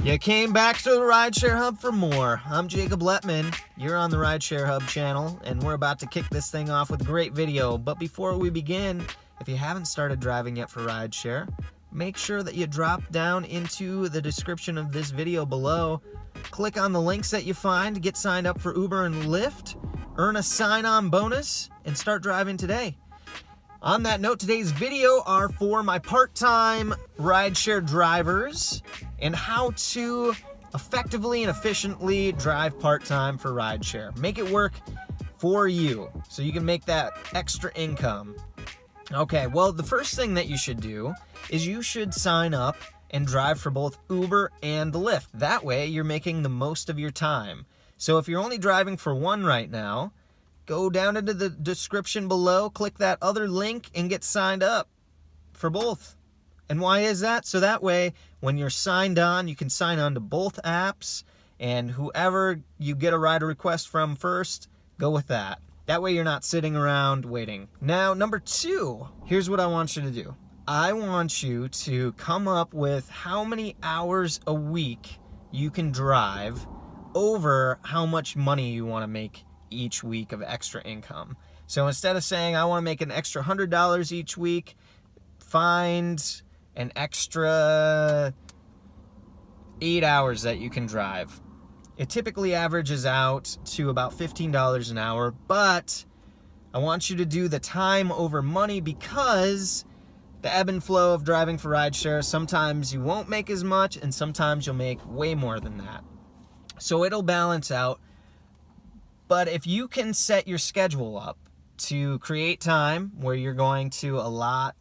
You came back to the Rideshare Hub for more. I'm Jacob Letman. You're on the Rideshare Hub channel, and we're about to kick this thing off with a great video. But before we begin, if you haven't started driving yet for Rideshare, make sure that you drop down into the description of this video below. Click on the links that you find to get signed up for Uber and Lyft, earn a sign-on bonus, and start driving today. On that note, today's video are for my part-time rideshare drivers and how to effectively and efficiently drive part-time for rideshare. Make it work for you so you can make that extra income. Okay, well, the first thing that you should do is you should sign up and drive for both Uber and Lyft. That way, you're making the most of your time. So if you're only driving for one right now, go down into the description below, click that other link, and get signed up for both. And why is that? So that way, when you're signed on, you can sign on to both apps, and whoever you get a rider request from first, go with that. That way you're not sitting around waiting. Now, number two, here's what I want you to do. I want you to come up with how many hours a week you can drive over how much money you want to make each week of extra income. So instead of saying I want to make an extra $100 each week, find an extra 8 hours that you can drive. It typically averages out to about $15 an hour, but I want you to do the time over money because the ebb and flow of driving for rideshare, sometimes you won't make as much and sometimes you'll make way more than that. So it'll balance out. But if you can set your schedule up to create time where you're going to allot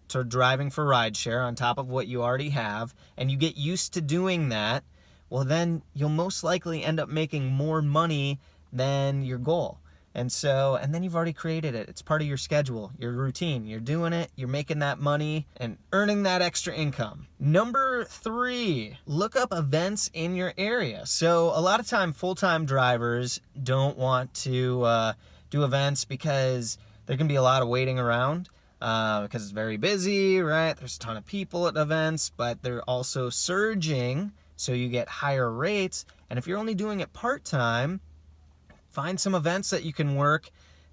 to driving for rideshare on top of what you already have, and you get used to doing that, well then you'll most likely end up making more money than your goal. And then you've already created it. It's part of your schedule, your routine. You're doing it, you're making that money and earning that extra income. Number three, look up events in your area. So a lot of time, full-time drivers don't want to do events because there can be a lot of waiting around because it's very busy, right? There's a ton of people at events, but they're also surging, so you get higher rates. And if you're only doing it part-time, find some events that you can work.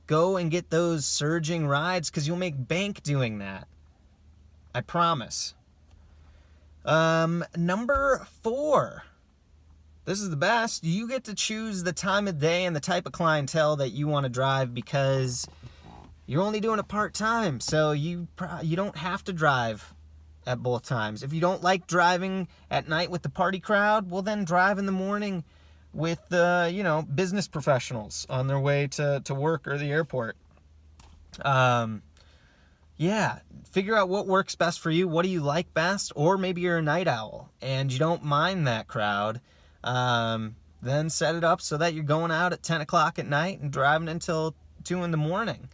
Go and get those surging rides because you'll make bank doing that. I promise. Number four. This is the best. You get to choose the time of day and the type of clientele that you want to drive because you're only doing it part-time. So you don't have to drive at both times. If you don't like driving at night with the party crowd, well then drive in the morning with business professionals on their way to work or the airport. Figure out what works best for you. What do you like best? Or maybe you're a night owl and you don't mind that crowd. Then set it up so that you're going out at 10 o'clock at night and driving until 2 in the morning.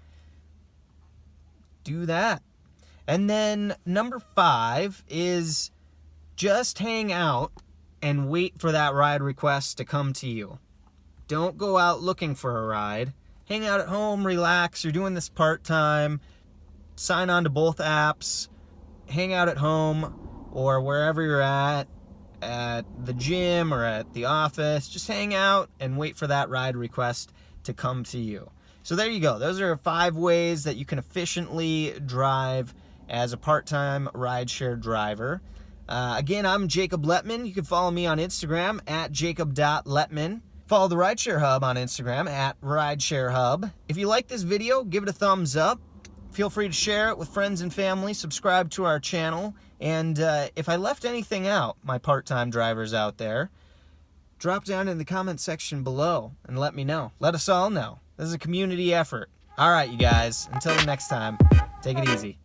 Do that. And then number 5 is just hang out and wait for that ride request to come to you. Don't go out looking for a ride. Hang out at home, relax. You're doing this part-time. Sign on to both apps. Hang out at home or wherever you're at the gym or at the office. Just hang out and wait for that ride request to come to you. So there you go. Those are 5 ways that you can efficiently drive as a part-time rideshare driver. Again, I'm Jacob Letman. You can follow me on Instagram at jacob.letman. Follow the Rideshare Hub on Instagram at Rideshare Hub. If you like this video, give it a thumbs up. Feel free to share it with friends and family. Subscribe to our channel. And if I left anything out, my part-time drivers out there, drop down in the comment section below and let me know. Let us all know. This is a community effort. All right, you guys. Until next time, take it easy.